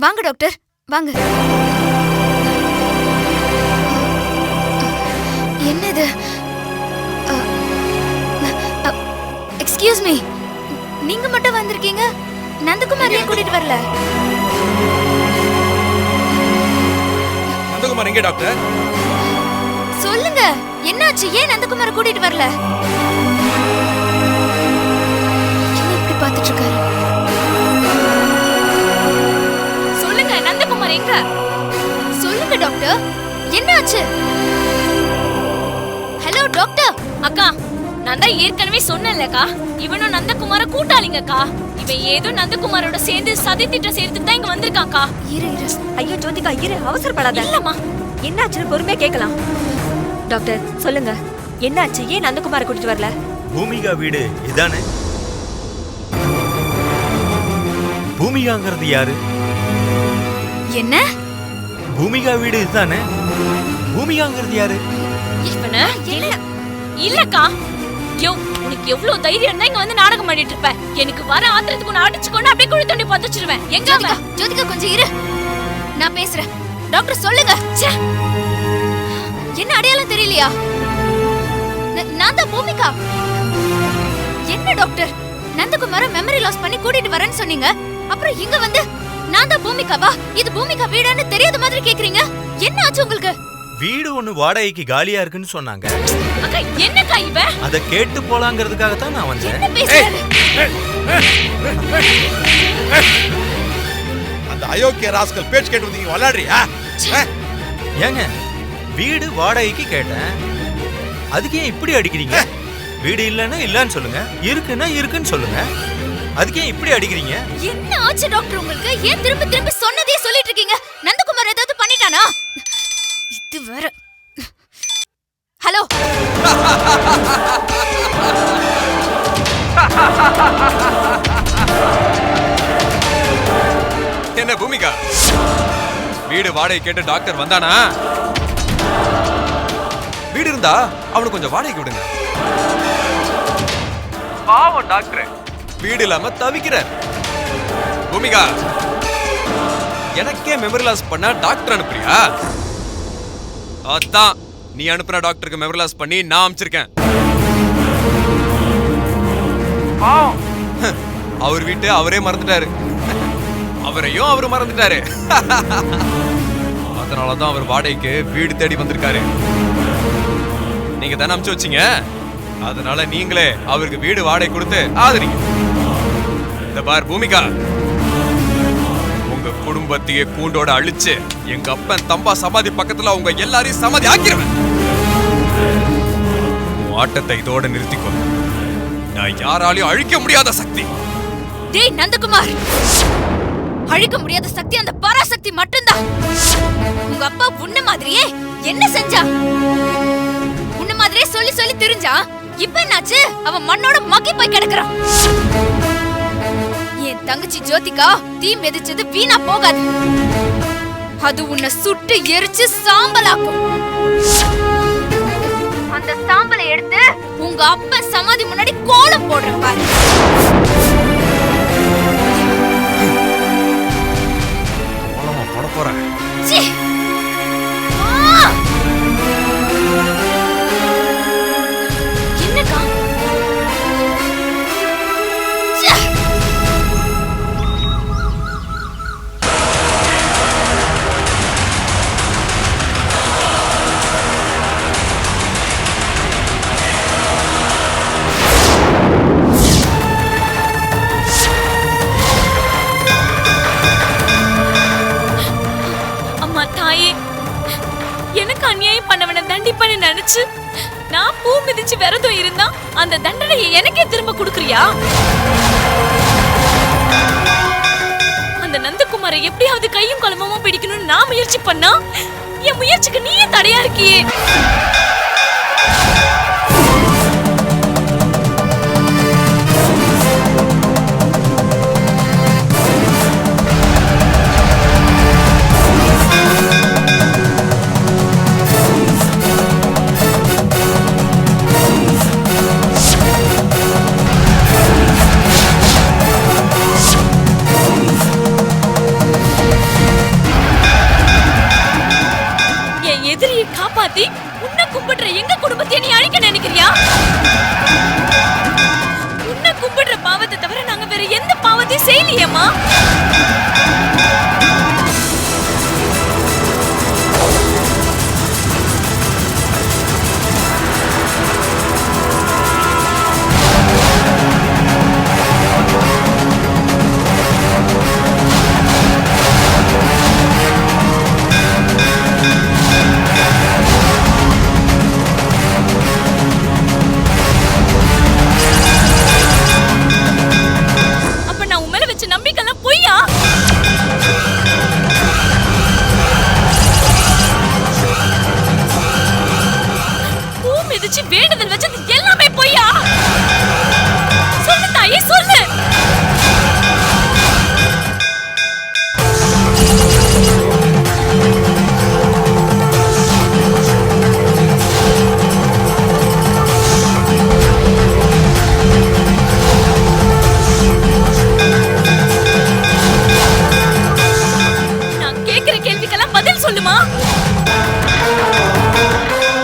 வாங்க டாக்டர், வாங்க. என்னது? எக்ஸ்கியூஸ் மீ, நீங்க மட்டும் வந்திருக்கீங்க, நந்தகுமார் ஏன் கூட்டிட்டு வரல? நந்தகுமார் எங்க டாக்டர்? சொல்லுங்க, என்னாச்சு? ஏன் நந்தகுமார கூட்டிட்டு வரல? என்ன இப்படி பார்த்துட்டு இருக்காரு? சொல்லுங்க, நந்தகுமார் எங்க? சொல்லுங்க டாக்டர், என்னாச்சு? Hello doctor. அக்கா, நான் தான் ஏற்கனவே சொன்னேன்லக்கா, இவனும் நந்தகுமார கூட்டாளிங்கக்கா. இவன் ஏதோ நந்தகுமாரோட சேர்ந்து சதி திட்டம் சேர்த்துட்டு தான் இங்க வந்திருக்காக்கா. இரு. ஐயோ ஜோதிகா, இரு, அவசரப்படாத. இல்லம்மா, என்னாச்சுன்னு பொறுமையா கேட்கலாம். டாக்டர் சொல்லுங்க, என்னாச்சு? ஏன் நந்தகுமார கூட்டிட்டு வரல? பூமிகா வீடு இதானே? பூமிகாங்கிறது யாரு? என்ன? பூமிகா வீடு இதுதானே? பூமிகாங்கிறது யாரு? இவன இல்லக்கா. யோ, உனக்கு எவ்வளவு தைரியம் இருந்தா இங்க வந்து நாடகம் பண்ணிட்டு இருப்ப? எனக்கு வர ஆத்திரத்துக்கு உன்னை அடிச்சுக்கொண்டு அப்படியே குழி தோண்டி பத்துச்சிருவேன். எங்க அவன்? ஜோதிகா கொஞ்சம் இரு, நான் பேசுறேன். டாக்டர் சொல்லுங்க. என்ன அடையாளம் தெரியலையா? நான் தான் பூமிகா. என்ன டாக்டர், நந்தகுமார மெமரி லாஸ் பண்ணி கூட்டிட்டு வரேன்னு சொன்னீங்க, அப்புறம் இங்க வந்து நான் தான் பூமிகாவா, இது பூமிகா வீடான்னு தெரியாத மாதிரி கேக்குறீங்க. என்ன ஆச்சு உங்களுக்கு? வீடு ஒண்ணு வாடகைக்கு காலியா இருக்குன்னு சொன்னாங்க. அக்கா, என்னக்கா இவன்? அத கேட்டு போலாங்கிறதுக்காக தான் நான் வந்தேன். என்ன பேசுறாரு? அந்த அயோக்கிய ராஸ்கல் பேச்சு கேட்டு வந்தீங்க விளையாடுறியா? ஏங்க, வீடு வாடகைக்கு கேட்டேன், அதுக்கு ஏன் இப்படி அடிக்கிறீங்க? வீடு இல்லன்னா இல்லன்னு சொல்லுங்க, இருக்குன்னா இருக்குன்னு சொல்லுங்க, அதுக்கு ஏன் இப்படி அடிக்கிறீங்க? என்ன ஆச்சு டாக்டர் உங்களுக்கு? ஏன் திரும்ப திரும்ப சொன்னதே சொல்லிட்டு இருக்கீங்க? நந்தகுமார் ஏதாவது பண்ணிட்டானா? இது வேற. ஹலோ. என்ன பூமிகா, வீடு வாடகை கேட்டு டாக்டர் வந்தானா? வீடு இருந்தா அவனுக்கு கொஞ்சம் வாடகைக்கு விடுங்க. பாவம் டாக்டர் வீடு இல்லாம தவிக்கிறார். பூமிகா, எனக்கே மெமரி லாஸ் பண்ணா டாக்டர் அனுப்புறியா? அதான் நீ அனுப்புற டாக்டருக்கு மெமரி லாஸ் பண்ணி நான் அனுப்பிச்சிருக்கேன். அவர் வீட்டு அவரே மறந்துட்டாரு, அவரையும் அவரு மறந்துட்டாரு. அதனாலதான் அவர் வாடகைக்கு வீடு தேடி வந்திருக்காரு. நீங்க தானே அனுப்பிச்சு வச்சீங்க, அதனால நீங்களே அவருக்கு வீடு வாடகை கொடுத்து ஆதரிங்க. இந்த பார் பூமிகா, உங்க குடும்பத்தையே கூண்டோட அழிச்சு எங்க அப்பன் தம்பா சமாதி பக்கத்துல உங்க எல்லாரையும் சமாதி ஆக்கிடுவேன். ஆட்டத்தை இதோட நிறுத்திக்கோ. நான் யாராலையும் அழிக்க முடியாத சக்தி. டேய் நந்தகுமார், அழிக்க முடியாத சக்தி அந்த பராசக்தி மட்டும்தான். உங்க அப்பா உன்ன மாதிரியே என்ன செஞ்சா? உன்ன மாதிரியே சொல்லி சொல்லி தெரிஞ்சா. இப்ப என்னாச்சு? அவன் மண்ணோட மக்கி போய் கிடக்குறான். என் தங்கச்சி ஜோதிகா தீ மிதிச்சது வீணா போகாது, அது உன்னை சுட்டு எரிச்சு சாம்பலாக்கும். அந்த சாம்பலை எடுத்து உங்க அப்பா சமாதி முன்னாடி கோலம் போடுற பாரு. போட போறேன். என்னக்கா? எனக்கு அநியாயம் பண்ணவனை தண்டிப்பன்னு நினைச்சு நான் பூ மிதிச்சு விரதம் இருந்தா அந்த தண்டனையை எனக்கே திரும்ப கொடுக்கறியா? அந்த நந்தகுமாரை எப்படியாவது கையும் குழம்பமா பிடிக்கணும்னு நான் முயற்சி பண்ணா என் முயற்சிக்கு நீயே தடையா இருக்கியே.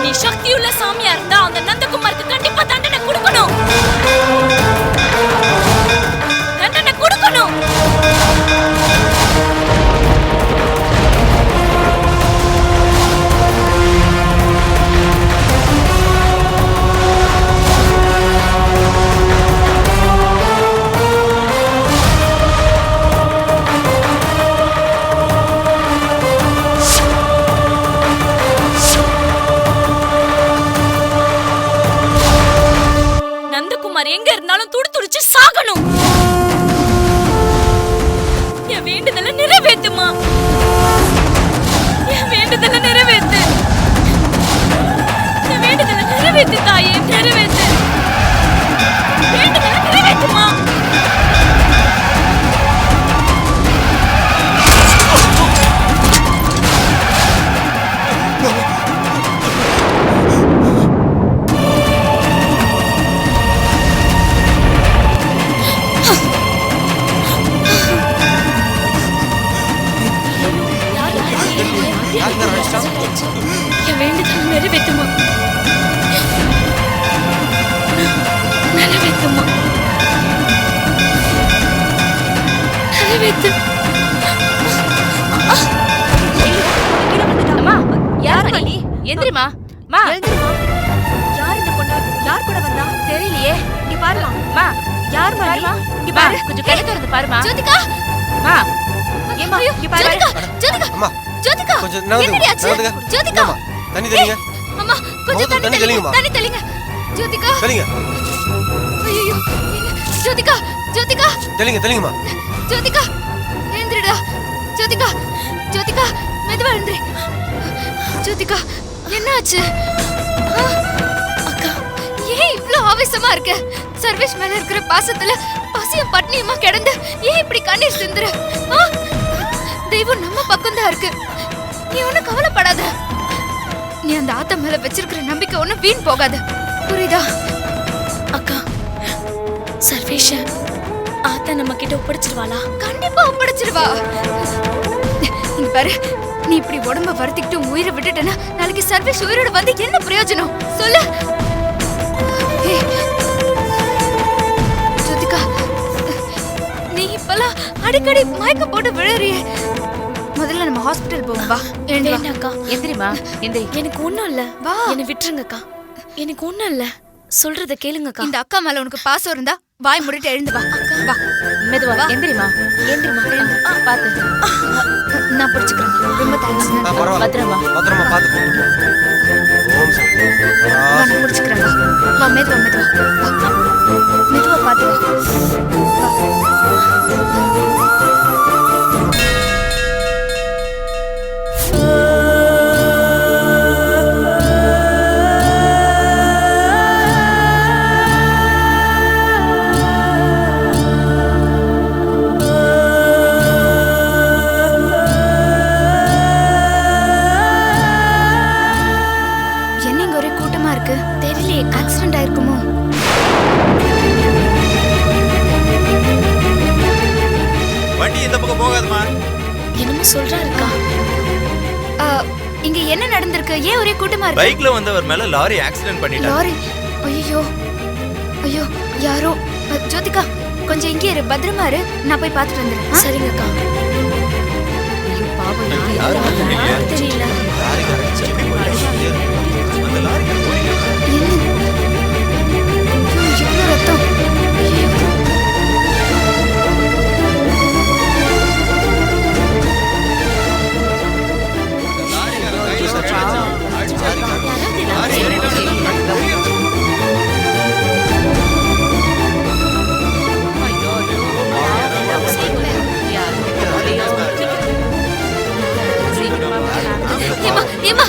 நீ சக்தியுள்ள சாமியா இருந்தா அந்த நந்தகுமாருக்கு கண்டிப்பா தண்டனை கொடுக்கணும். தண்டனை கொடுக்கணும். நந்தகுமார் எங்க இருந்தாலும் துடிச்சு சாகணும். என் வேண்டுதலை நிறைவேத்துமா. என் வேண்டுதலை நிறைவேத்து. என் வேண்டுதலை நிறைவேத்து தாயே, நிறைவேத்து. வேண்டுதலை நிறைவேத்துமா. என் வேண்டுதலை நிறைவேத்துமா. நிறைவேத்துமா. நிறைவேத்து. அம்மா யார் நீ? எந்திரிமா. மா, எழுந்திருமா. யார் இந்த பொண்ணு? யார் கூட வந்தா? தெரியலையே. இங்க பாருமா. மா, யார் பாருமா. இங்க மா, பாரு. கொஞ்சம் கை திறந்து பாருமா. ஜோதிகா மா, ஏம்மா, ஐயோ, இங்க பாரு. ஜோதிகா ஜோதிகா அம்மா ஜோதிகா கொஞ்சம் நகருங்க, என்னடி ஆச்சு? நகருங்க. ஜோதிகா அம்மா, தண்ணி தெளிங்க. அம்மா கொஞ்சம் முகத்துல தண்ணி தண்ணி தெளிங்க. தெளிங்கம்மா. தண்ணி தெளிங்க. ஜோதிகா தெளிங்க ஐயோ ஜோதிகா ஜோதிகா தெளிங்க தெளிங்கம்மா. ஜோதிகா எழுந்திருடா. ஜோதிகா ஜோதிகா மெதுவா எழுந்திரு. ஜோதிகா என்ன ஆச்சு? அக்கா ஏன் இவ்ளோ ஆவேசமா இருக்க? சர்வேஷ் மேல இருக்கிற பாசத்துல பசியும் பட்னியுமா கிடந்து ஏன் இப்படி கண்ணீர் சிந்துற? தெய்வம் நம்ம பக்கம் தான் இருக்கு. நீ ஒன்னும் கவலைப்படாத. நீ அந்த ஆத்த மேல வச்சிருக்கிற நம்பிக்கை ஒன்னும் வீண் போகாது. புரியுதா? அக்கா, சர்வேஷ ஆத்தா நம்ம கிட்ட ஒப்படைச்சிருவாளா? கண்டிப்பா ஒப்படைச்சிருவா. இங்க பாரு, நீ இப்படி உடம்ப வருத்திக்கிட்டு உயிரை விட்டுட்டனா நாளைக்கு சர்வேஷ் உயிரோட வந்து என்ன பிரயோஜனம் சொல்லு? ஏய், ஜோதிகா, நீ இப்பெல்லாம் அடிக்கடி மயக்கம் போட்டு விழறியே. முதல்ல நம்ம ஹாஸ்பிடல் போவோம் வா. எழுந்து வா. அக்கா, எந்திரிமா. எந்திரி. எனக்கு ஒண்ணும் இல்ல. வா. என்ன விட்டுருங்கக்கா. எனக்கு ஒண்ணும் இல்ல. சொல்றத கேளுங்கக்கா. இந்த அக்கா மேல உனக்கு பாசம் இருந்தா வாய் மூடிட்டு எழுந்து வா. வா மெதுவா வா. எந்திரிமா. எந்திரிமா. பாத்து. நான் பிடிச்சுக்கிறேன். ரொம்ப தேங்க்ஸ். பரவாயில்ல பத்திரமா. பத்திரமா பார்த்து. ஓம் சக்தி. வா, நான் பிடிச்சுக்கிறேன். வா வா மெதுவா மெதுவா. வா மெதுவா பார்த்து வா. என்னங்க ஒரே கூட்டமா இருக்கு? தெரியலையே, ஆக்சிடென்ட் ஆயிருக்குமோ? வண்டி இந்த பக்கம் போகாதுமா. என்னமோ சொல்றாருக்கா. இங்க என்ன நடந்திருக்கு? ஏன் ஒரே கூட்டமா இருக்கு? பைக்ல வந்தவர் மேல லாரி ஆக்சிடென்ட் பண்ணிட்டாங்க. லாரி. ஐயோ ஐயோ யாரோ. ஜோதிகா கொஞ்சம் இங்கே இரு, பத்திரமா இரு. நான் போய் பார்த்துட்டு வந்துடுறேன். சரிங்கக்கா. ஐயோ பாவம், யாரும் தெரியல. தெரியல. லாரிக்காரன் செல்வி போயிட்டாங்க. அந்த லாரிக்காரன் போயிட்டாங்க. எவ்வளவு ரத்தம். ஐயோ. ஏம்மா, ஏம்மா,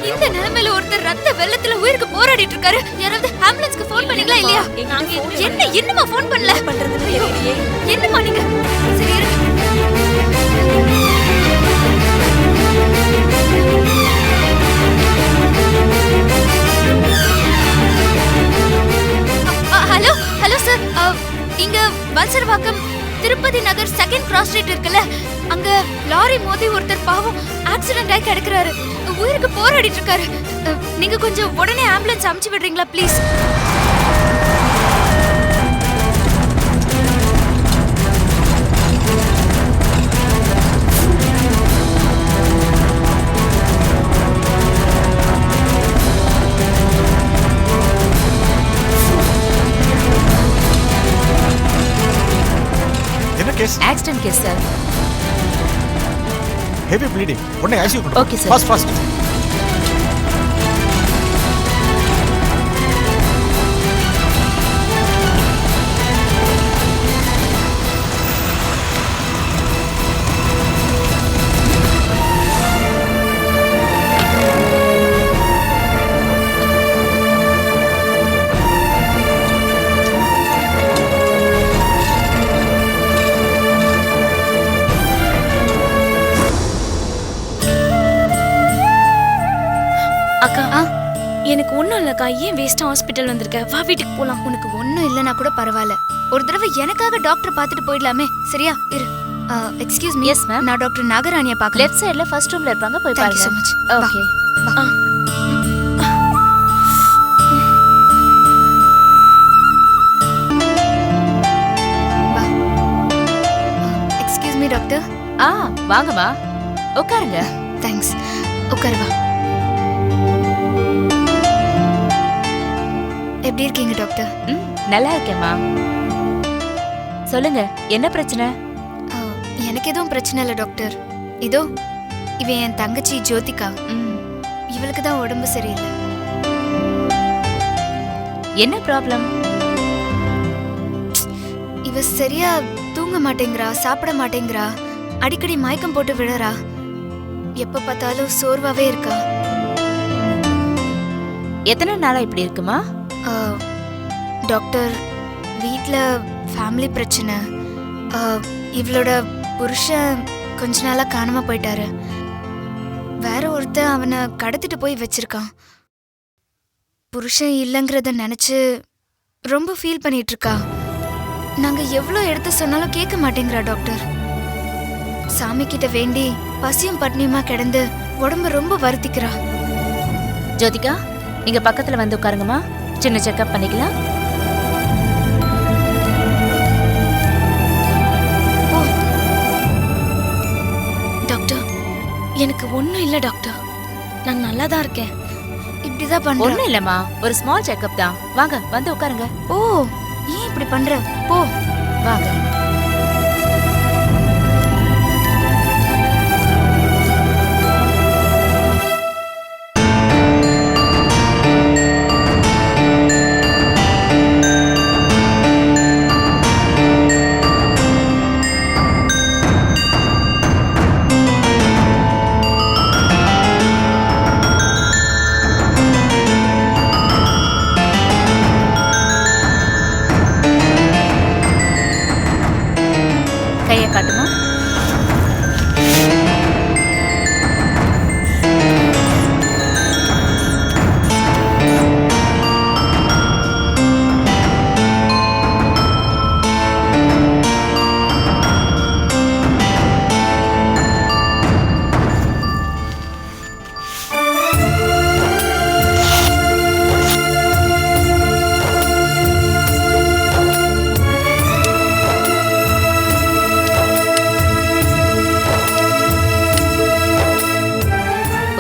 இந்த நிலைமையில ஒருத்தர் ரத்த வெள்ளத்துல உயிருக்கு போராடிட்டு இருக்காரு. யாராவது ஆம்புலன்ஸ்க்கு ஃபோன் பண்ணீங்களா இல்லையா? என்னமா ஃபோன் பண்ணல? ஐயோ, என்னமா நீங்க? சரி இரு. ஹலோ ஹலோ சார், இங்க வல்சரவாக்கம் திருப்பதி நகர் செகண்ட் கிராஸ் ஸ்ட்ரீட் இருக்குல்ல, அங்க லாரி மோதி ஒருத்தர் பாவம் ஆக்சிடென்ட் ஆகி கிடக்குறாரு. உயிருக்கு போராடிட்டு இருக்காரு. நீங்க கொஞ்சம் உடனே ஆம்புலன்ஸ் அனுப்பிச்சு விடுறீங்களா ப்ளீஸ்? என்ன case? Accident case sir. Heavy bleeding. உடனே ஐசியூ கொண்டு Okay, sir. ஃபாஸ்ட். அக்கா எனக்கு ஒண்ணும் இல்லக்கா. ஏன் வேஸ்டா ஹாஸ்பிட்டல் வந்திருக்க? வா வீட்டுக்கு போலாம். உனக்கு ஒண்ணும் இல்லைன்னா கூட பரவாயில்ல. ஒரு தடவை எனக்காக டாக்டர் பார்த்துட்டு போயிடலாமே. சரியா? இரு. Excuse me. Yes, ma'am. நான் டாக்டர் நாகராணியை பார்க்கறேன். லெஃப்ட் சைடுல ஃபர்ஸ்ட் ரூம்ல இருப்பாங்க, போய் Thank you பாருங்க. so much. Okay. Excuse me doctor. வாங்கம்மா, உட்காருங்க. தேங்க்ஸ். உட்காரு வா. எப்படி இருக்கீங்க டாக்டர்? நல்லா இருக்கேம்மா. சொல்லுங்க, என்ன பிரச்சனை? எனக்கு எதுவும் பிரச்சனை இல்லை டாக்டர். இதோ இவ என் தங்கச்சி ஜோதிகா. இவளுக்கு தான் உடம்பு சரியில்லை. என்ன ப்ராப்ளம்? இவ சரியா தூங்க மாட்டேங்கிறா, சாப்பிட மாட்டேங்கிறா, அடிக்கடி மயக்கம் போட்டு விழறா. எப்ப பார்த்தாலும் சோர்வாவே இருக்கா. எத்தனை நாளா இப்படி இருக்குமா? டாக்டர், வீட்டில் ஃபேமிலி பிரச்சனை. இவளோட புருஷன் கொஞ்ச நாளா காணாம போயிட்டாரு. வேற ஒருத்தன் அவனை கடத்திட்டு போய் வச்சிருக்கான். புருஷன் இல்லைங்கிறத நினைச்சு ரொம்ப ஃபீல் பண்ணிட்டு இருக்கா. நாங்க எவ்வளோ எடுத்து சொன்னாலும் கேட்க மாட்டேங்கிறா டாக்டர். சாமி கிட்ட வேண்டி பசியும் பட்னியுமா கிடந்து உடம்ப ரொம்ப வருத்திக்கிறா. ஜோதிகா, நீங்க பக்கத்துல வந்து உட்காருங்கம்மா. சின்ன செக்அப் பண்ணிக்கலாம். டாக்டர், எனக்கு ஒண்ணும் இல்ல டாக்டர். நான் நல்லா தான் இருக்கேன். இப்படிதான் பண்ற? ஒண்ணும் இல்லம்மா, ஒரு ஸ்மால் செக்அப் தான். வாங்க, வந்து உட்காருங்க. ஓ, ஏன் இப்படி பண்ற? போ. வாங்க. கையை காட்டுமா?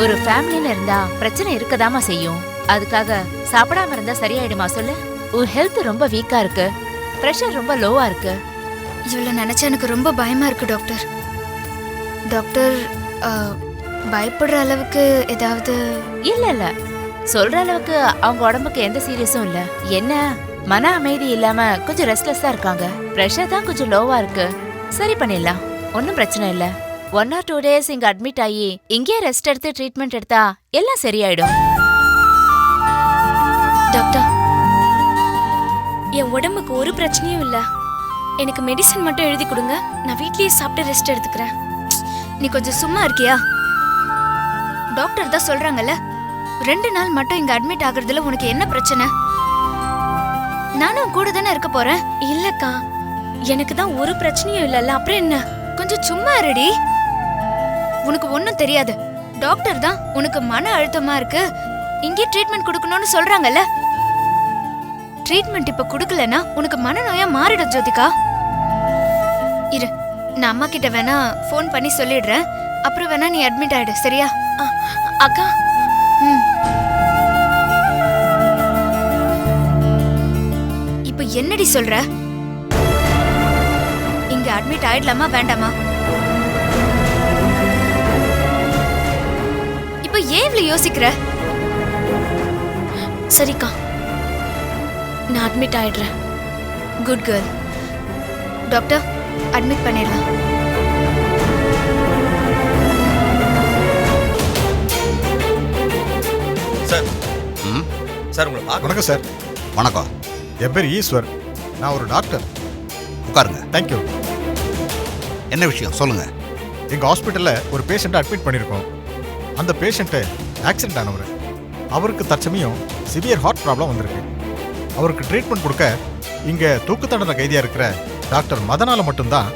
ஒரு ஃபேமிலில இருந்தா பிரச்சனை இருக்கதாமா செய்யும். அதுக்காக சாப்பிடாம இருந்தா சரியாயிடுமா சொல்லு? உன் ஹெல்த் ரொம்ப வீக்கா இருக்கு, பிரஷர் ரொம்ப லோவா இருக்கு. இவளை நினைச்சா எனக்கு ரொம்ப பயமா இருக்கு டாக்டர். டாக்டர், பயப்படுற அளவுக்கு ஏதாவது? இல்ல இல்ல, சொல்ற அளவுக்கு அவங்க உடம்புக்கு எந்த சீரியஸும் இல்ல. என்ன, மன அமைதி இல்லாம கொஞ்சம் ரெஸ்ட்லெஸ்ஸா இருக்காங்க. பிரஷர் தான் கொஞ்சம் லோவா இருக்கு. சரி பண்ணிடலாம், ஒன்னும் பிரச்சனை இல்ல. 1 or 2 days இங்க அட்மிட் ஆகி இங்கே ரெஸ்ட் எடுத்து ட்ரீட்மெண்ட் எடுத்தா எல்லாம் சரியாயிடும். டாக்டர், என் உடம்புக்கு ஒரு பிரச்சனையும் இல்ல. எனக்கு மெடிசன் மட்டும் எழுதி கொடுங்க. நான் வீட்லயே சாப்பிட்டு ரெஸ்ட் எடுத்துக்கிறேன். நீ கொஞ்சம் சும்மா இருக்கியா? டாக்டர் தான் சொல்றாங்கல்ல, 2 நாள் மட்டும் இங்க அட்மிட் ஆகுறதுல உனக்கு என்ன பிரச்சனை? நானும் கூட தானே இருக்க போறேன். இல்லக்கா, எனக்கு தான் ஒரு பிரச்சனையும் இல்லல்ல, அப்புறம் என்ன? கொஞ்சம் சும்மா இருடி. உனக்கு ஒன்னும் தெரியாது. டாக்டர் தான் உனக்கு மன அழுத்தமா இருக்கு, இங்கே ட்ரீட்மெண்ட் கொடுக்கணும்னு சொல்றாங்கல்ல. ட்ரீட்மெண்ட் இப்ப கொடுக்கலனா உனக்கு மனநோயா மாறிடும் ஜோதிகா. இரு, நான் அம்மா கிட்ட வேணா ஃபோன் பண்ணி சொல்லிடுறேன். அப்புறம் வேணா நீ அட்மிட் ஆயிடு, சரியா? அக்கா. இப்ப என்னடி சொல்ற? இங்க அட்மிட் ஆயிடலாமா வேண்டாமா? இப்ப ஏன் இவ்ளோ யோசிக்கிற? சரிக்கா, நான் அட்மிட் ஆயிடுறேன். Good girl. டாக்டர், அட்மிட் பண்ணிடலாம். சார். சார் உங்களை பார்க்க. வணக்கம் சார். வணக்கம். என் பேர் ஈஸ்வர். நான் ஒரு டாக்டர். உட்காருங்க. தேங்க்யூ. என்ன விஷயம் சொல்லுங்க. எங்கள் ஹாஸ்பிட்டலில் ஒரு பேஷண்ட்டை அட்மிட் பண்ணியிருக்கோம். அந்த பேஷண்ட்டு ஆக்சிடென்ட் ஆனவர். அவருக்கு தற்சமயம் சிவியர் ஹார்ட் ப்ராப்ளம் வந்திருக்கு. அவருக்கு ட்ரீட்மெண்ட் கொடுக்க இங்கே தூக்கு தண்டனை கைதியாக இருக்கிற டாக்டர் மதனால் மட்டும்தான்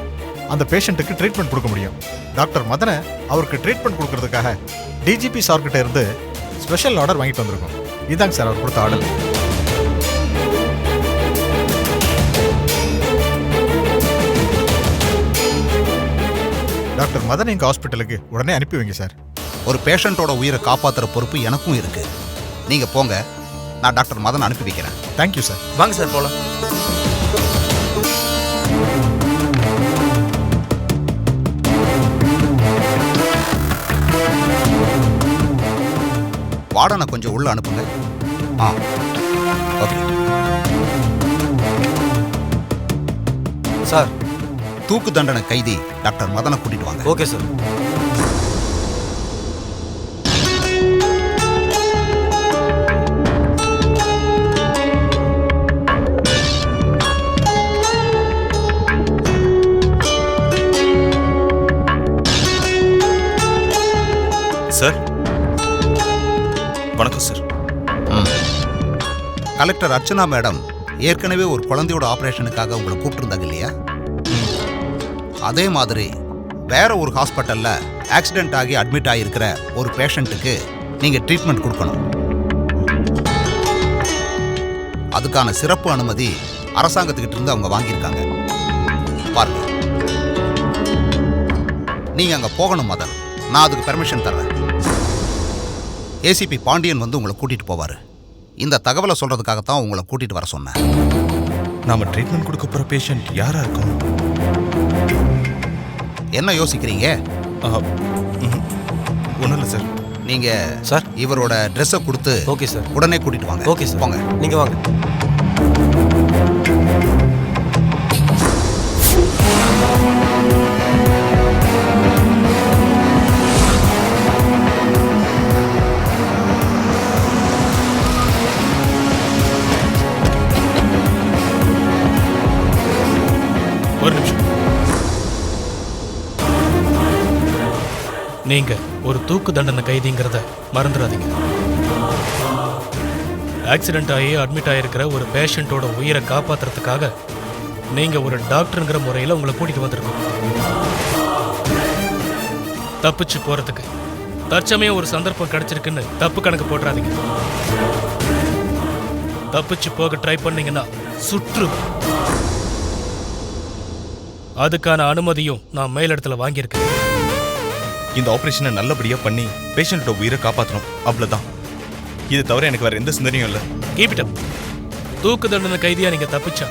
அந்த பேஷண்ட்டுக்கு ட்ரீட்மெண்ட் கொடுக்க முடியும். டாக்டர் மதனை அவருக்கு ட்ரீட்மெண்ட் கொடுக்கறதுக்காக டிஜிபி சார்கிட்ட இருந்து ஸ்பெஷல் ஆர்டர் வாங்கிட்டு வந்திருக்கோம். இதாங்க சார் அவர் கொடுத்த ஆர்டர். டாக்டர் மதன் எங்கள் ஹாஸ்பிட்டலுக்கு உடனே அனுப்பி வைங்க சார். ஒரு பேஷண்ட்டோட உயிரை காப்பாற்றுற பொறுப்பு எனக்கும் இருக்கு. நீங்க போங்க, நான் டாக்டர் மதன் அனுப்பி வைக்கிறேன். Thank you sir. வாங்க சார் போலாம். வார்டனை கொஞ்சம் உள்ள அனுப்புங்க. Okay sir. தூக்கு தண்டனை கைதி டாக்டர் மதனை கூட்டிட்டு வாங்க. Okay sir. சார் வணக்கம் சார். கலெக்டர் அர்ச்சனா மேடம் ஏற்கனவே ஒரு குழந்தையோட ஆபரேஷனுக்காக உங்களை கூப்பிட்டுருந்தாங்க இல்லையா? அதே மாதிரி வேற ஒரு ஹாஸ்பிட்டல்ல ஆக்சிடென்ட் ஆகி அட்மிட் ஆகியிருக்கிற ஒரு பேஷண்ட்டுக்கு நீங்க ட்ரீட்மெண்ட் கொடுக்கணும். அதுக்கான சிறப்பு அனுமதி அரசாங்கத்துக்கிட்ட இருந்து அவங்க வாங்கியிருக்காங்க. பாருங்க, நீங்க அங்க போகணும் மதன். நான் அதுக்கு பெர்மிஷன் தர்றேன். ஏசிபி பாண்டியன் வந்து உங்களை கூட்டிட்டு போவாரு. இந்த தகவலை சொல்றதுக்காகத்தான் உங்களை கூட்டிட்டு வர சொன்னேன். நாம ட்ரீட்மெண்ட் கொடுக்க போற பேஷண்ட் யாரா இருக்கும்? என்ன யோசிக்கிறீங்க? ஒன்றும் இல்லை சார். நீங்க சார் இவரோட ட்ரெஸ்ஸை கொடுத்து ஓகே சார். உடனே கூட்டிட்டு வாங்க. Okay sir. போங்க. நீங்க வாங்க. ஒரு நிமிஷம். நீங்க ஒரு தூக்கு தண்டனை கைதிங்கிறத மறந்துடாதீங்க. ஆக்சிடென்ட் ஆகி அட்மிட் ஆகிருக்கிற ஒரு பேஷண்ட்டோட உயிரை காப்பாற்றுறதுக்காக நீங்க ஒரு டாக்டருங்கிற முறையில் உங்களை கூட்டிட்டு வந்திருக்கோம். தப்பிச்சு போறதுக்கு தற்சமயம் ஒரு சந்தர்ப்பம் கிடைச்சிருக்குன்னு தப்பு கணக்கு போட்டுறாதீங்க. தப்பிச்சு போக ட்ரை பண்ணீங்கன்னா சுற்று. அதுக்கான அனுமதியும் நான் மேலிடத்துல வாங்கியிருக்கேன். இந்த ஆபரேஷனை நல்லபடியா பண்ணி பேஷண்டோட உயிரை காப்பாற்றணும், அவ்வளவுதான். இது தவிர எனக்கு வேற எந்த சிந்தனையும் இல்லை. Keep it up. தூக்கு தண்டனை கைதியா நீங்க தப்பிச்சா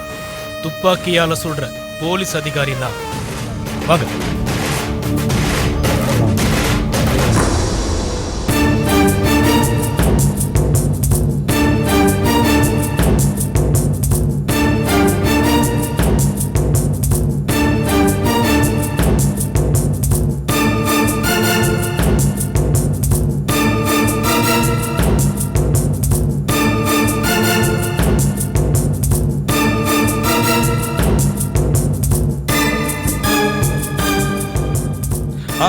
துப்பாக்கியால சொல்ற போலீஸ் அதிகாரினா வாங்க.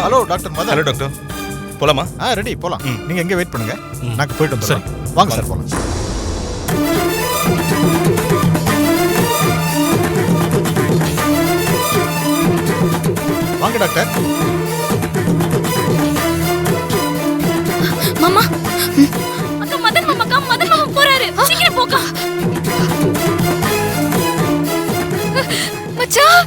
Hello doctor Madan. Hello doctor, போலாமா? ரெடி, போலாம். நீங்க எங்க வெயிட் பண்ணுங்க, ம். நாங்க போயிட்டு வந்துடுறோம். சரி. வாங்க சார் போலாம். வாங்க டாக்டர். மாமா அக்கா, மதன் மாமாக்கா, மதன் மாமா போறாரு. சீக்கிரம் போக்கா. மச்சான்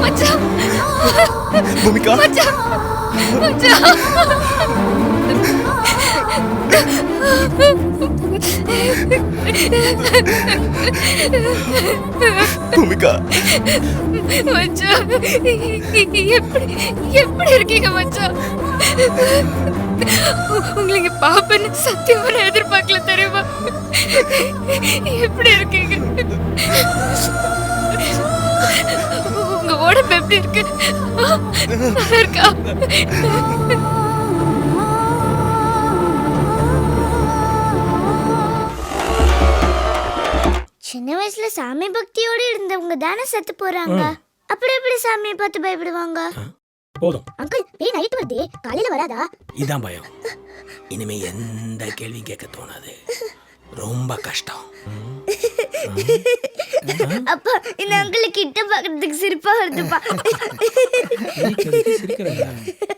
மச்சான் பூமிகா மச்சான் மச்சான் பூமிகா மச்சான் எப்படி இருக்கீங்க மச்சான்? உங்களுக்கு பாப்பன்னு சத்தியமா நான் எதிர்பார்க்கல தெரியுமா? எப்படி இருக்கீங்க? உங்க உடம்பு எப்படி இருக்கு? நல்லா இருக்கா? சின்ன வயசுல சாமி பக்தியோட இருந்தவங்க தானே செத்து போறாங்க. அப்படி எப்படி சாமியை பார்த்து பயப்படுவாங்க? போதும் அங்கிள் பேய் நைட் வருதே, காலையில வராதா? இதான் பயம். இனிமே எந்த கேள்வி கேட்க தோணாது. ரொம்ப கஷ்டம். அப்பா இந்த அங்கிள் கிட்ட பாக்குறதுக்கு சிரிப்பா வருதுப்பா.